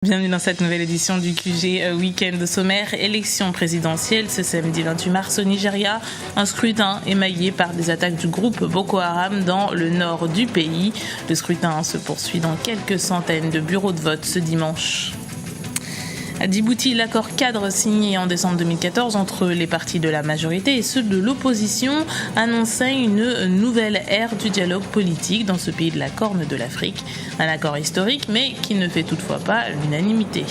Bienvenue dans cette nouvelle édition du QG Week-end sommaire. Élection présidentielle ce samedi 28 mars au Nigeria. Un scrutin émaillé par des attaques du groupe Boko Haram dans le nord du pays. Le scrutin se poursuit dans quelques centaines de bureaux de vote ce dimanche. À Djibouti, l'accord cadre signé en décembre 2014 entre les partis de la majorité et ceux de l'opposition annonçait une nouvelle ère du dialogue politique dans ce pays de la Corne de l'Afrique. Un accord historique mais qui ne fait toutefois pas l'unanimité.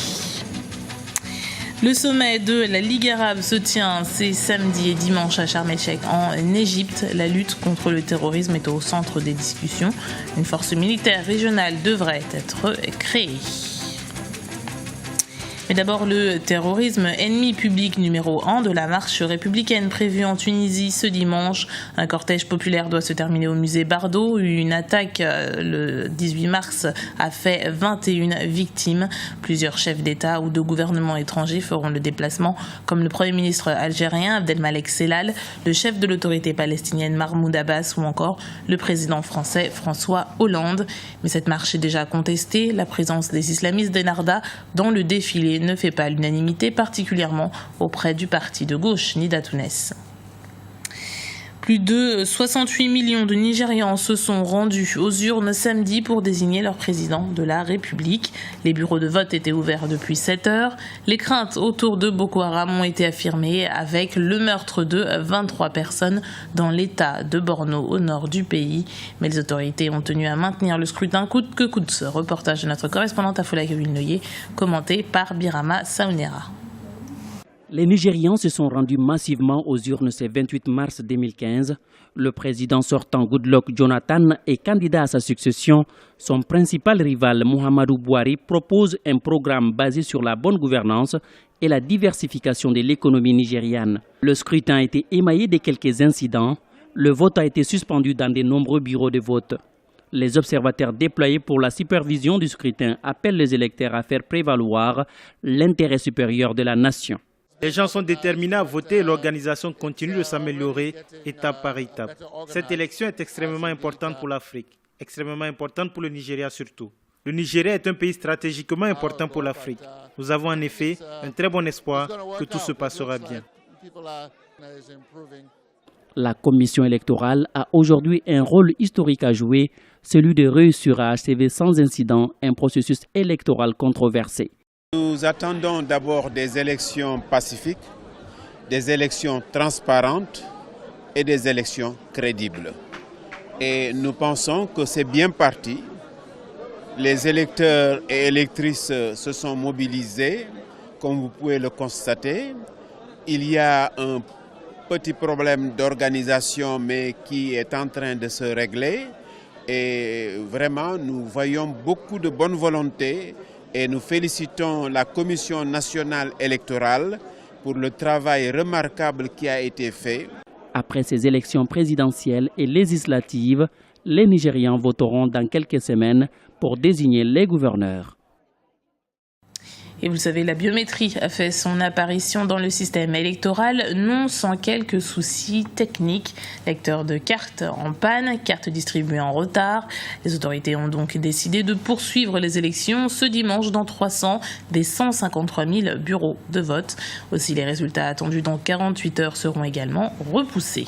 Le sommet de la Ligue arabe se tient ces samedi et dimanche à Sharm el-Sheikh en Égypte. La lutte contre le terrorisme est au centre des discussions. Une force militaire régionale devrait être créée. Mais d'abord, le terrorisme, ennemi public numéro 1 de la marche républicaine prévue en Tunisie ce dimanche. Un cortège populaire doit se terminer au musée Bardo. Une attaque le 18 mars a fait 21 victimes. Plusieurs chefs d'État ou de gouvernements étrangers feront le déplacement, comme le Premier ministre algérien Abdelmalek Sellal, le chef de l'autorité palestinienne Mahmoud Abbas ou encore le président français François Hollande. Mais cette marche est déjà contestée. La présence des islamistes d'Ennahda dans le défilé ne fait pas l'unanimité, particulièrement auprès du parti de gauche Nida Tounes. Plus de 68 millions de Nigérians se sont rendus aux urnes samedi pour désigner leur président de la République. Les bureaux de vote étaient ouverts depuis 7 heures. Les craintes autour de Boko Haram ont été affirmées avec le meurtre de 23 personnes dans l'état de Borno au nord du pays. Mais les autorités ont tenu à maintenir le scrutin coûte que coûte. Reportage de notre correspondante à Foulaké-Wilnoyer, commenté par Birama Saounera. Les Nigérians se sont rendus massivement aux urnes ce 28 mars 2015. Le président sortant Goodluck Jonathan est candidat à sa succession. Son principal rival Muhammadu Buhari propose un programme basé sur la bonne gouvernance et la diversification de l'économie nigériane. Le scrutin a été émaillé de quelques incidents. Le vote a été suspendu dans de nombreux bureaux de vote. Les observateurs déployés pour la supervision du scrutin appellent les électeurs à faire prévaloir l'intérêt supérieur de la nation. Les gens sont déterminés à voter et l'organisation continue de s'améliorer étape par étape. Cette élection est extrêmement importante pour l'Afrique, extrêmement importante pour le Nigeria surtout. Le Nigeria est un pays stratégiquement important pour l'Afrique. Nous avons en effet un très bon espoir que tout se passera bien. La commission électorale a aujourd'hui un rôle historique à jouer, celui de réussir à achever sans incident un processus électoral controversé. Nous attendons d'abord des élections pacifiques, des élections transparentes et des élections crédibles. Et nous pensons que c'est bien parti. Les électeurs et électrices se sont mobilisés, comme vous pouvez le constater. Il y a un petit problème d'organisation, mais qui est en train de se régler. Et vraiment, nous voyons beaucoup de bonne volonté. Et nous félicitons la Commission nationale électorale pour le travail remarquable qui a été fait. Après ces élections présidentielles et législatives, les Nigérians voteront dans quelques semaines pour désigner les gouverneurs. Et vous le savez, la biométrie a fait son apparition dans le système électoral, non sans quelques soucis techniques. Lecteur de cartes en panne, cartes distribuées en retard. Les autorités ont donc décidé de poursuivre les élections ce dimanche dans 300 des 153 000 bureaux de vote. Aussi, les résultats attendus dans 48 heures seront également repoussés.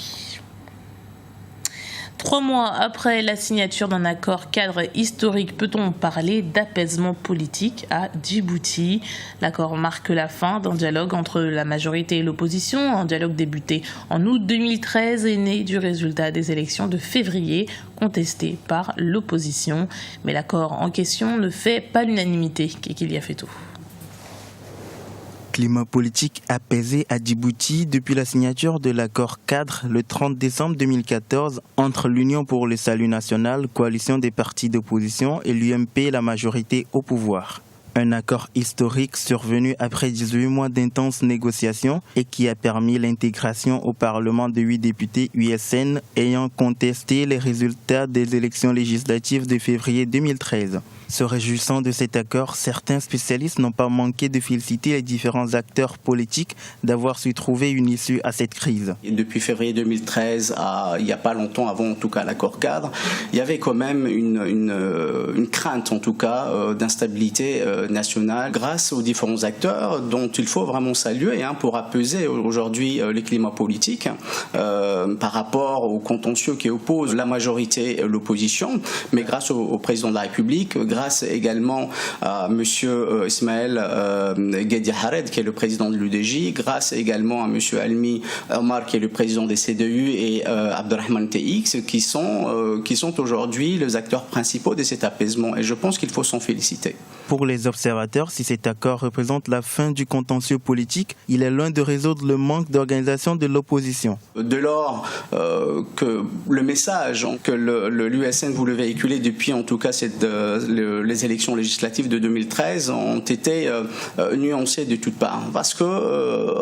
3 mois après la signature d'un accord cadre historique, peut-on parler d'apaisement politique à Djibouti? L'accord marque la fin d'un dialogue entre la majorité et l'opposition. Un dialogue débuté en août 2013 est né du résultat des élections de février, contesté par l'opposition. Mais l'accord en question ne fait pas l'unanimité. Kekili a fait tout. Climat politique apaisé à Djibouti depuis la signature de l'accord cadre le 30 décembre 2014 entre l'Union pour le salut national, coalition des partis d'opposition, et l'UMP, la majorité au pouvoir. Un accord historique survenu après 18 mois d'intenses négociations et qui a permis l'intégration au Parlement de 8 députés USN ayant contesté les résultats des élections législatives de février 2013. Se réjouissant de cet accord, certains spécialistes n'ont pas manqué de féliciter les différents acteurs politiques d'avoir su trouver une issue à cette crise. Et depuis février 2013, il n'y a pas longtemps avant en tout cas l'accord cadre, il y avait quand même une crainte en tout cas d'instabilité nationale grâce aux différents acteurs dont il faut vraiment saluer pour apaiser aujourd'hui les climats politiques par rapport aux contentieux qui opposent la majorité et l'opposition, mais grâce au président de la République, grâce également à M. Ismaël Guedi Hared, qui est le président de l'UDJ, grâce également à M. Almi Omar, qui est le président des CDU, et Abdelrahman TX, qui sont aujourd'hui les acteurs principaux de cet apaisement. Et je pense qu'il faut s'en féliciter. Pour les observateurs, si cet accord représente la fin du contentieux politique, il est loin de résoudre le manque d'organisation de l'opposition. De lors que le message que l'USN voulait véhiculer depuis en tout cas les élections législatives de 2013 ont été nuancées de toutes parts parce que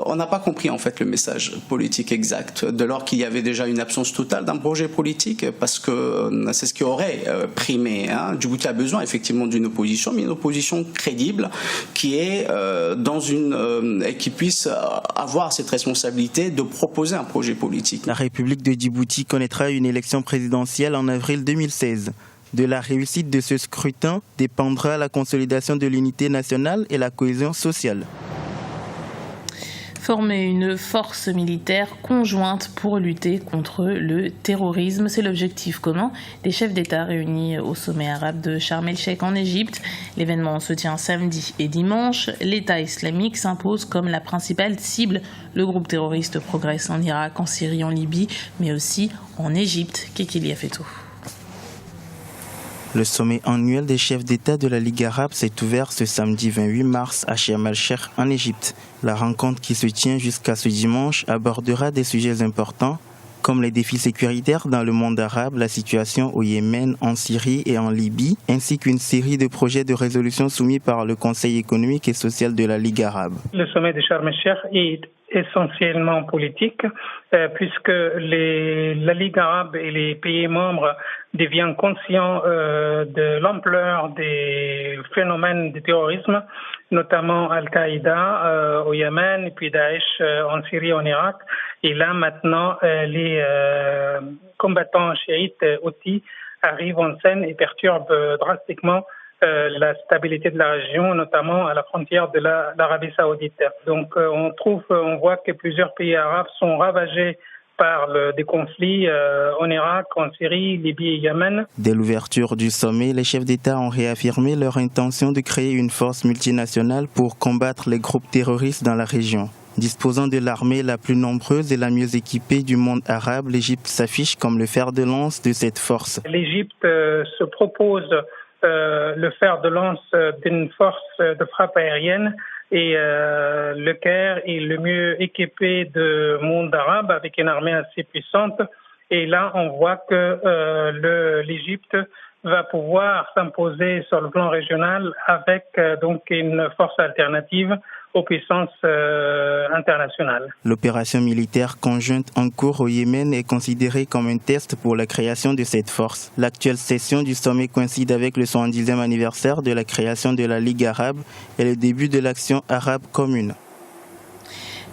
on n'a pas compris en fait le message politique exact. De lors qu'il y avait déjà une absence totale d'un projet politique parce que c'est ce qui aurait primé. Djibouti a besoin effectivement d'une opposition, mais une opposition crédible qui est et qui puisse avoir cette responsabilité de proposer un projet politique. La République de Djibouti connaîtra une élection présidentielle en avril 2016. De la réussite de ce scrutin dépendra la consolidation de l'unité nationale et la cohésion sociale. Former une force militaire conjointe pour lutter contre le terrorisme. C'est l'objectif commun des chefs d'État réunis au sommet arabe de Sharm el-Sheikh en Égypte. L'événement se tient samedi et dimanche. L'État islamique s'impose comme la principale cible. Le groupe terroriste progresse en Irak, en Syrie, en Libye, mais aussi en Égypte. Kekili Afetou. Le sommet annuel des chefs d'État de la Ligue arabe s'est ouvert ce samedi 28 mars à Sharm el-Sheikh en Égypte. La rencontre qui se tient jusqu'à ce dimanche abordera des sujets importants comme les défis sécuritaires dans le monde arabe, la situation au Yémen, en Syrie et en Libye, ainsi qu'une série de projets de résolution soumis par le Conseil économique et social de la Ligue arabe. Le sommet de Sharm el-Sheikh est essentiellement politique, puisque la Ligue arabe et les pays membres deviennent conscients de l'ampleur des phénomènes de terrorisme, notamment Al-Qaïda au Yémen, et puis Daesh en Syrie, en Irak. Et là, maintenant, les combattants chiites houthis arrivent en scène et perturbent drastiquement la stabilité de la région, notamment à la frontière de l'Arabie saoudite. Donc on voit que plusieurs pays arabes sont ravagés par des conflits en Irak, en Syrie, Libye et Yémen. Dès l'ouverture du sommet, les chefs d'État ont réaffirmé leur intention de créer une force multinationale pour combattre les groupes terroristes dans la région. Disposant de l'armée la plus nombreuse et la mieux équipée du monde arabe, l'Égypte s'affiche comme le fer de lance de cette force. L'Égypte se propose le fer de lance d'une force de frappe aérienne et le Caire est le mieux équipé du monde arabe avec une armée assez puissante. Et là, on voit que l'Égypte va pouvoir s'imposer sur le plan régional avec donc une force alternative aux puissances internationales. L'opération militaire conjointe en cours au Yémen est considérée comme un test pour la création de cette force. L'actuelle session du sommet coïncide avec le 70e anniversaire de la création de la Ligue arabe et le début de l'action arabe commune.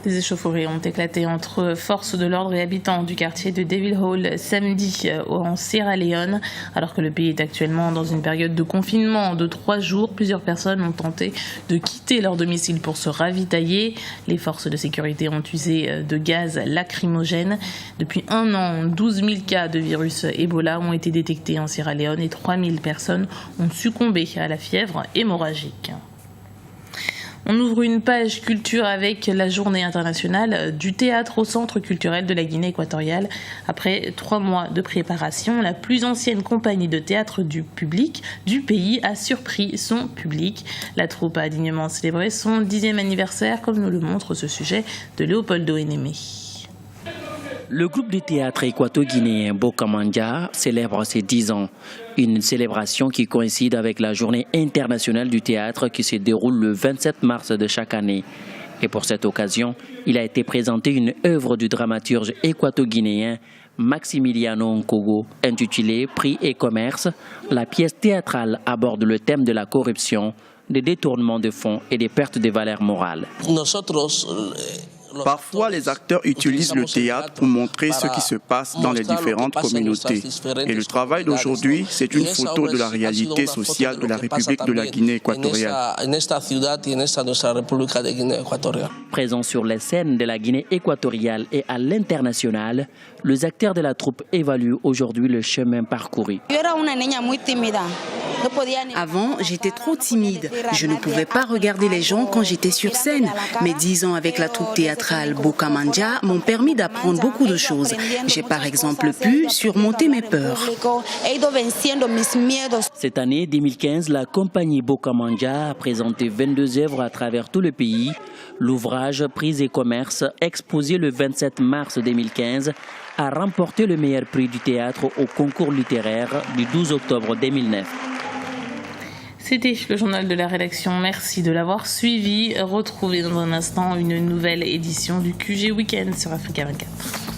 Des échauffourées ont éclaté entre forces de l'ordre et habitants du quartier de Devil Hall samedi en Sierra Leone. Alors que le pays est actuellement dans une période de confinement de 3 jours, plusieurs personnes ont tenté de quitter leur domicile pour se ravitailler. Les forces de sécurité ont usé de gaz lacrymogène. Depuis 1 an, 12 000 cas de virus Ebola ont été détectés en Sierra Leone et 3 000 personnes ont succombé à la fièvre hémorragique. On ouvre une page culture avec la journée internationale du théâtre au Centre culturel de la Guinée équatoriale. Après 3 mois de préparation, la plus ancienne compagnie de théâtre du pays a surpris son public. La troupe a dignement célébré son 10e anniversaire, comme nous le montre ce sujet de Léopoldo Enemé. Le groupe de théâtre équato-guinéen Bokamanja célèbre ses 10 ans. Une célébration qui coïncide avec la journée internationale du théâtre qui se déroule le 27 mars de chaque année. Et pour cette occasion, il a été présenté une œuvre du dramaturge équato-guinéen Maximiliano Nkogo, intitulée Prix et commerce. La pièce théâtrale aborde le thème de la corruption, des détournements de fonds et des pertes de valeurs morales. Parfois, les acteurs utilisent le théâtre pour montrer ce qui se passe dans les différentes communautés. Et le travail d'aujourd'hui, c'est une photo de la réalité sociale de la République de la Guinée équatoriale. Présents sur les scènes de la Guinée équatoriale et à l'international, les acteurs de la troupe évaluent aujourd'hui le chemin parcouru. Avant, j'étais trop timide. Je ne pouvais pas regarder les gens quand j'étais sur scène. Mais 10 ans avec la troupe théâtrale Bokamanja m'ont permis d'apprendre beaucoup de choses. J'ai par exemple pu surmonter mes peurs. Cette année 2015, la compagnie Bokamanja a présenté 22 œuvres à travers tout le pays. L'ouvrage Prix et commerce, exposé le 27 mars 2015, a remporté le meilleur prix du théâtre au concours littéraire du 12 octobre 2009. C'était le journal de la rédaction. Merci de l'avoir suivi. Retrouvez dans un instant une nouvelle édition du QG Week-end sur Africa 24.